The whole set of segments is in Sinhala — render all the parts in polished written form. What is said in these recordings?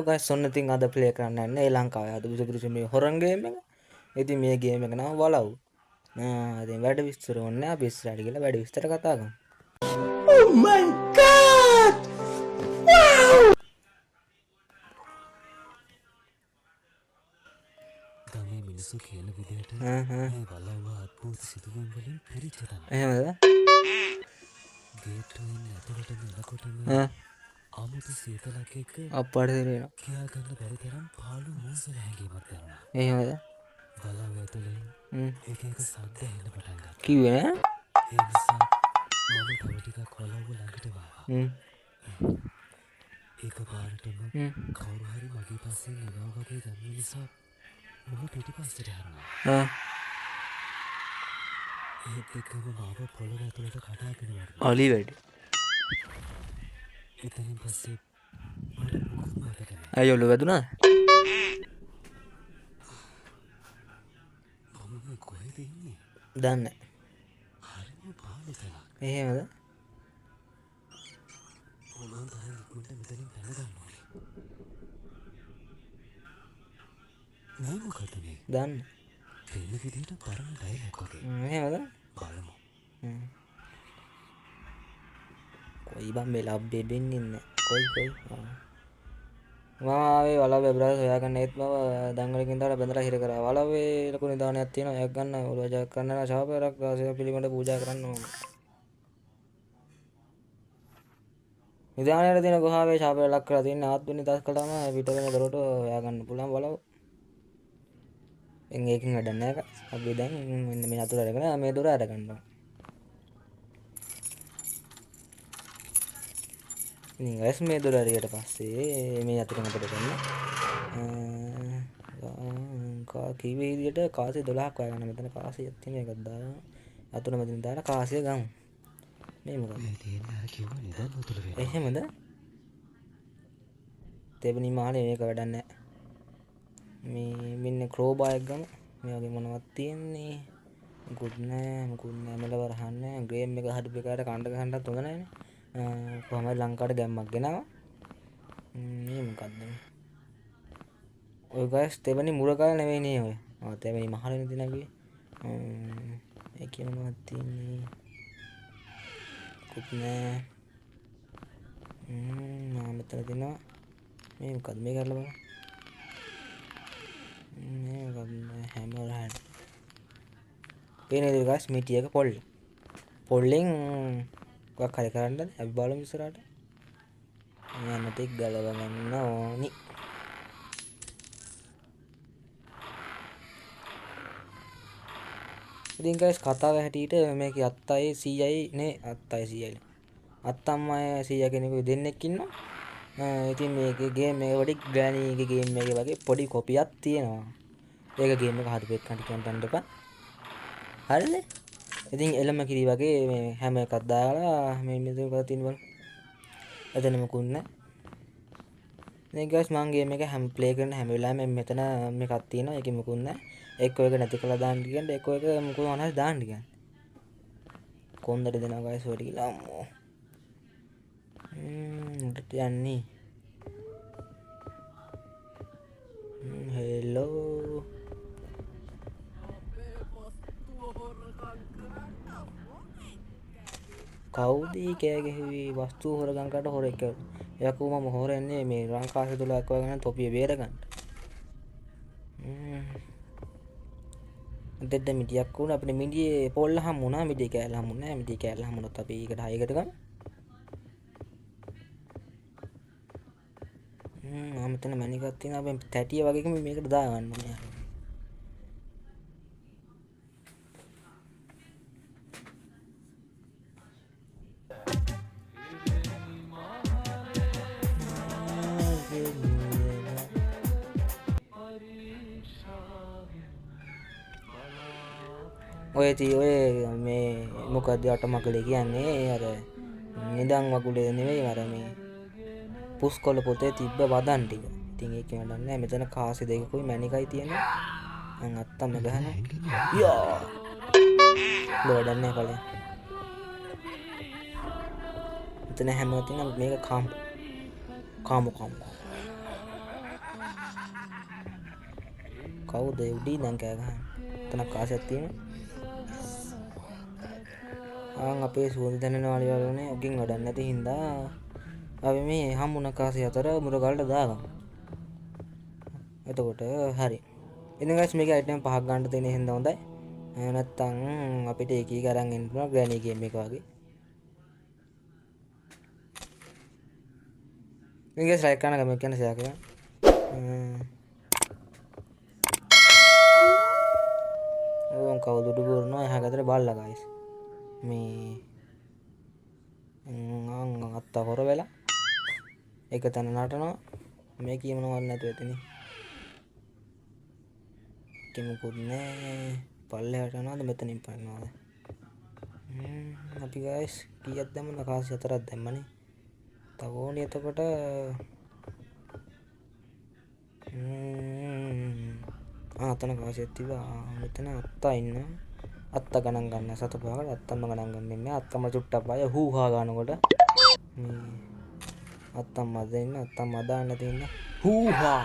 guys ඔන්න ඉතින් අද ප්ලේ කරන්න යන්නේ ලංකාවේ අද බුදුපුරුෂ මේ හොරන් ගේම් එක. ඉතින් මේ ගේම් එක නම වලව්. ඉතින් වැඩ විස්තර ඕනේ අපි ඉස්සරහට ගිහලා වැඩ විස්තර කතා කරමු. Oh my god! Wow! ගමේ මිනිස්සු කියන විදිහට මේ වලව්ව අද්භූත සිදුවීම් වලින් පිරිච්ච තමයි. එහෙමද? ගේට්ටුවෙන් ඇතුළට එනකොටම 아무도 සීතලක් එක්ක අප්පට තේරෙනවා. කියා ගන්න බැරි තරම් පාළු මෝසල හැඟීමක් දැනුණා. එහෙමද? වලව්ව ඇතුලේ එක එක සද්ද එන්න පටන් ගත්තා. කිව්වේ නෑ? ඒ නිසා මම තව ටිකක් වලව්ව ළඟට ආවා. එකපාරටම කවුරු හරි මගේ පස්සෙන් එනවා වගේ දැනුන නිසා මම පිටිපස්සට යනවා. ඒත් එක්කම මාව පොළොව ඇතුළට කඩාගෙන වැටුණා. අලි වැඩි. එතනින් පස්සේ මට මොකුත් මතක නෑ. අය ඔළුව වැදුනාද? මම කොහෙද ඉන්නේ? දන්නේ නෑ. හරිම පාළු තැනක්. එහෙමද? මොනවා තමයි ඉක්මනට මෙතනින් පැනගන්න ඕනේ. මේ මොකද මේ? දන්නේ. පේන විදිහට පරණ ඩයලොග් වගේ. එහෙමද? බලමු. කොයි බම් මේ ලබ්බේ දෙන්නේ නැහැ. කොයි මම ආවේ වලව්වේ බ්‍රදර්ස් හොයාගන්න ඒත් මම දඟලකින් දාලා බඳලා හිර කරා. වලව්වේ ලොකු නිදානයක් තියෙනවා. එයක් ගන්න ඔළුව ජයක් කරන්න ශාපයක් රාසය පිළිබඳ පූජා කරන්න ඕන. නිදානයේ තියෙන ගුහාවේ ශාපය ලක් කරලා තියෙන ආත්ම නිදාස් කළාම පිට වෙන දොරට හොයාගන්න පුළුවන් වලව්. ඒකකින් වැඩක් නැහැ. අපි දැන් මෙන්න මේ අතුර අරගෙන මේ දොර අරගන්නවා. ඉතින් ගයිස් මේ දොර හරියට පස්සේ මේ අතුර මතට ගන්න. කිව්වේ විදියට කාසිය 12ක් වයගන්න මෙතන කාසියක් තියෙන එකක් දාලා අතුර මතින් දාලා කාසිය ගමු. මේ මොකද? මේ තියෙන අර කිව්ව නිදන් උතුල වේ. එහෙමද? තෙබනි මානේ මේක වැඩක් නැහැ. මේ මෙන්න ක්‍රෝබා එක ගමු. මේ වගේ මොනවද තියෙන්නේ? මුකුත් නෑ මෙලව රහන්නේ. ගේම් එක හදපු එකට කණ්ඩ ගහන්නත් හොඳ නෑනේ. කොහමද ලංකාවට ගැම්මක් ගෙනාවා. මේ මොකද්ද මේ? ඔය ගයිස් තෙවනි මුරගල නෙවෙයි නේ ඔය. තෙවනි මහලනේ තියෙන කිව්වේ. ඒ කියනවත් තියෙන්නේ. කුත් නෑ. මෙතන තියෙනවා. මේ මොකද්ද මේ කරලා බලන්න. මේ මොකද්ද හැමර හැඩ. පේනේද ගයිස් මිටි එක පොල්ලෙන් මොකක් හරි කරන්නද අපි බලමු ඉස්සරහට. යන්න ටික ගලව ගන්න ඕනි. ඉතින් ගයිස් කතාව හැටියට මේක අත්තයි 100යි නේ අත්තයි 100යි. අත්තම්මයි 100 කෙනෙකු දෙන්නෙක් ඉන්නවා. ඉතින් මේකේ ගේම් එක වඩි ග්‍රෑනීගේ ගේම් එකේ වගේ පොඩි කොපියක් තියෙනවා. ඒක ගේම් එක හදපු එක්කන්ට කියන්න එපා. හරිද? ඉතින් එළම කිරි වගේ මේ හැම එකක් දාලා මේ මෙතන කරලා තියෙන බලන්න. එතන මොකුත් නැහැ. මේ ගයිස් මම ගේම් එක හැම ප්ලේ කරන හැම වෙලාවෙම මෙතන මේකක් තියෙනවා. ඒකෙ මොකුත් නැහැ. එක්ක එක නැති කරලා දාන්න කියන්නේ එක්ක එක මොකුත් මොනවද දාන්න කියන්නේ. කොන්දට දෙනවා ගයිස් ඔය ටික අම්මෝ. උඩට යන්නේ. හෙලෝ. කවුද කෑ ගැහුවේ වස්තු හොරගම් කරට හොරෙක් කියලා. යකෝ මම හොරන්නේ මේ රංකාසය තුල එක්ක වගෙන තොපිය බේර ගන්න. දෙද්ද මිටියක් වුණා අපිට මිටියේ පොල්ල හම්බුණා මිටිය කෑල්ල හම්බුනේ නැහැ මිටිය කෑල්ල හම්බුනොත් අපි ඒකට හයකට ගමු. මෙතන මැනිකක් තියෙනවා අපි තැටිය වගේකම මේකට දාගන්න ඕනේ. ඔය මේ මොකද අට මකලේ කියන්නේ අර නිදන් වකුලේ නෙවෙයි අර මේ පුස්කොළ පොතේ තිබ්බ වදන් ටික. ඉතින් ඒක වැඩක් නැහැ. මෙතන කාසි දෙකකුයි මැණිකයි තියෙන්නේ. මං අත්තම ගහන. යා. වැඩක් නැහැ කලින්. මෙතන හැමෝටම මේක කාමු. කවුද උඩින් දැන් කෑ ගහන්නේ? එතන කාසියක් තියෙනවා. අපේ සුවඳ දැනෙන වලිවලනේ ඔකින් වැඩක් නැති හින්දා අපි මේ හම්බුන කාසිය අතර මුරගලට දාගමු. එතකොට හරි. ඉතින් guys මේක අයිටම් 5ක් ගන්න තියෙන හින්දා හොඳයි. නැත්තම් අපිට එකී අරන් එන්න පුළුවන් ග්‍රෑනි ගේම් එක වගේ. ඉතින් guys ලයික් කරන්න කමෙන්ට් කරන්න ෂෙයා කරන්න. ඕම් කවුද උඩ ගොරනවා එහා ගෙදර බල්ලා guys. මේ අත්ත හොර වෙලා එක තැන නටනවා මේ කියමනවත් නැතුව එතනින් කිමුකුත් නෑ පල්ලෙහාට යනවාද මෙතනින් පන්නවාද අපි guys කීයක් දැම්මද කාසි 4ක් දැම්මනේ තව ඕනේ එතකොට අතන කාසියක් තිබ්බා මෙතන අත්තා ඉන්නවා අත්ත ගණන් ගන්න සත පහකට අත්තම ගණන් ගන්න ඉන්නේ අත්තම චුට්ටක් බය හූහා ගන්නකොට අත්තම් මදින්න අත්තම් මදාන්න තියෙන හූහා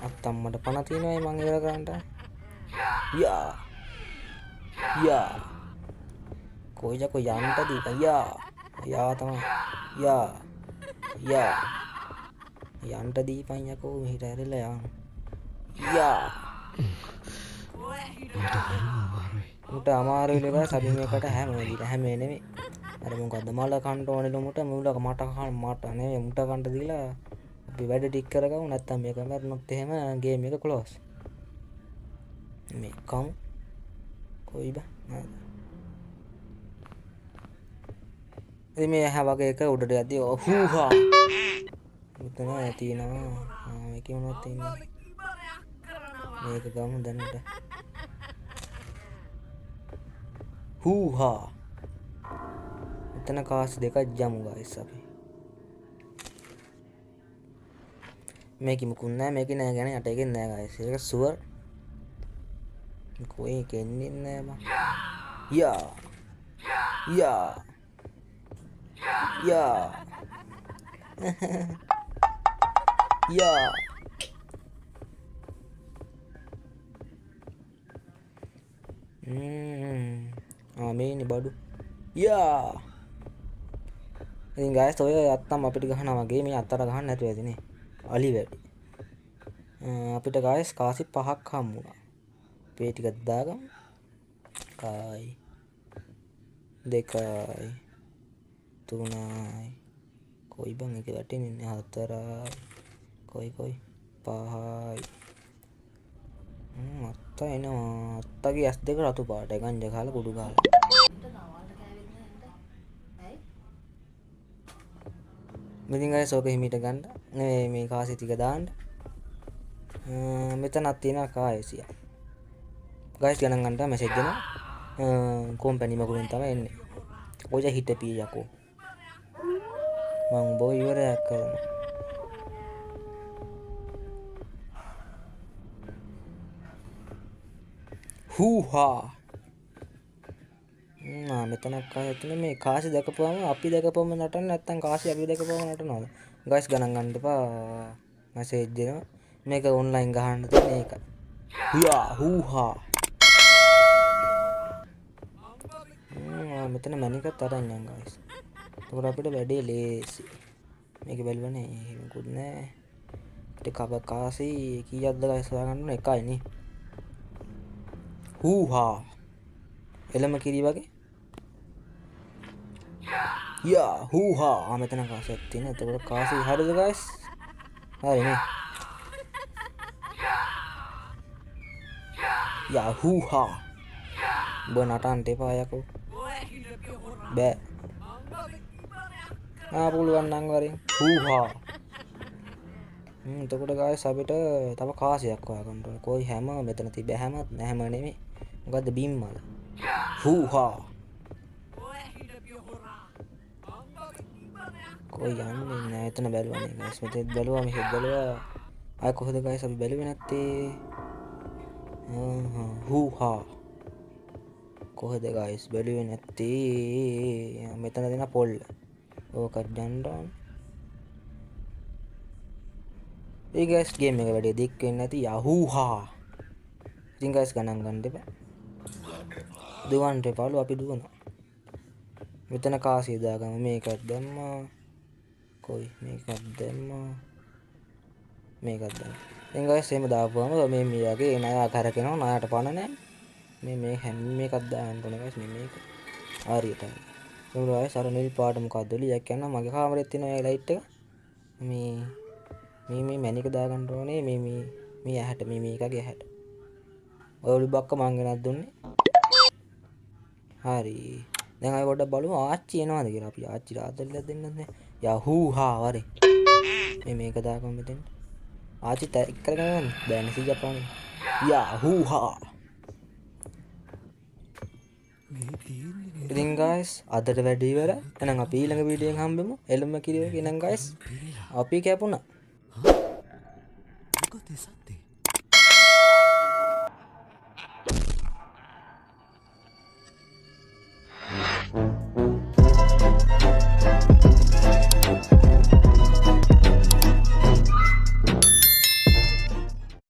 අත්තම් මට පණ තියෙනවා මං ඉවර කරන්න යා කොයිජ කොයි යන්නද යා තමයි යා යන්ට දීපන් යකෝ මෙහෙට ඇරෙලා යන්න මුට අමාරුයි ලේ බෑ සබින් එකට හැම නෙමෙයි අර මොකද්ද මල කන්න ඕනේ මුට මුලක මට නෙමෙයි මුට කන්න දීලා අපි වැඩ ටික කරගමු නැත්තම් මේක මැරුණොත් එහෙම ගේම් එක ක්ලෝස් මේ කම් කොයි බෑ ඉතින් මේ ඇහැ වගේ එක උඩට යද්දී හූහා මෙතන තියෙනවා මේකේ මොනවද තියෙන්නේ මේක ගමු දැනට හූහා මෙතන කාස් දෙකක් ජමු guys අපි මේක මුකුත් නෑ මේක නෑ ගන්නේ යට එකෙන් නෑ guys ඒක සුවර් කොයි කෙන්නේ නෑ බං යා මේනි බඩු ඉතින් guys ඔය අත්තම් අපිට ගහනවා වගේ මේ අත්තර ගහන්න නැතුව ඇතිනේ අලි වැඩි අපිට guys කාසි 5ක් හම්බුණා මේ ටික දාගමු 1යි 2යි 3යි කොයි බං එක වැටෙන්නේ 4යි කොයි 5යි අත්ත එනවා අත්තගේ ඇස් දෙක රතු පාටයි ගංජ කාලා කුඩු ගාලා මෙතින් guys ඕක හිමීට ගන්න මේ කාසි ටික දාන්න මෙතනක් තියෙනවා කායසිය guys ගණන් ගන්නට මැසේජ් දෙනවා කම්පැනි මගුලින් තමයි එන්නේ ඔය හිටපී යකෝ මං බෝ ඉවරයක් කරනවා හූහා මෙතනක් කාසිය මේ කාසි දැකපුවම අපි දැකපුවම නටන්න නැත්තම් කාසි අපි දැකපුවම නටනවද guys ගණන් ගන්න එපා මැසේජ් දෙනවා මේක ඔන්ලයින් ගහන්න තියෙන එක හූහා මෙතන මැනිකත් අරන් යන්න guys එතකොට අපිට වැඩේ ලේසි මේක බැලුවනේ මොකුත් නෑ ටික කාසි කීයක්ද guys හොයාගන්න ඕන එකයි නේ හූහා එළම කිරි වගේ හූහා මෙතන කාසියක් තියෙන එතකොට කාසි හරිද guys හරිනේ හූහා උඹ නටන්න එපා යකෝ බෑ පුළුවන් නම් වරින් හූහා එතකොට guys අපිට තව කාසියක් හොයාගන්න ඕනේ කොයි හැම මෙතන තිබ්බ හැමත් නැහැම නෙමෙයි මොකද්ද බිම්මල හූහා කොයි යන්නේ නෑ එතන බැලුවානේ guys මෙතෙත් බැලුවා මෙහෙත් බැලුවා ආය කොහෙද guys අපි බැලුවේ නැත්තේ හූහා කොහෙද guys බැලුවේ නැත්තේ මෙතන දෙන පොල් ඕකත් ගන්න ඒ ගයිස් ගේම් එක වැඩි දික් වෙන්නේ නැති යහූහා. ඉතින් ගයිස් ගණන් ගන්න දෙපා. දුවන්න එපාලු අපි දුවනවා. මෙතන කාසිය දාගමු මේකක් දැම්මා. කොයි මේකක් දැම්මා. මේකක් දැම්මා. ඉතින් ගයිස් එහෙම දාපුවම මේ මියාගේ ණය කරකිනවා ණයට පණ නැහැ. මේ හැම මේකක් දාන්න ඕනේ ගයිස් මේක. හරියට. ඒක ගයිස් අර නිල් පාට මොකද්ද ලියක් යනවා මගේ කාමරෙත් තියෙන ඒ ලයිට් එක. මේ මැනික දාගන්න ඕනේ මේ ඇහැට මේකගේ ඇහැට. ඔය ඔලිබක්ක මං ගෙනත් දුන්නේ. හරි. දැන් අය පොඩ්ඩක් බලමු ආච්චි එනවාද කියලා. අපි ආච්චි ආදරෙලා දෙන්නත් නෑ. යහූහා වරේ. මේක දාගමු මෙතෙන්. ආච්චි ටැග් කරගෙන බෑනේ සීජා පානේ. යහූහා. ඉතින් guys අදට වැඩි ඉවරයි. එහෙනම් අපි ඊළඟ වීඩියෝ එකෙන් හම්බෙමු. එළුම කිරියෝ කියනනම් guys අපි කැපුණා. මොකද සත්‍යේ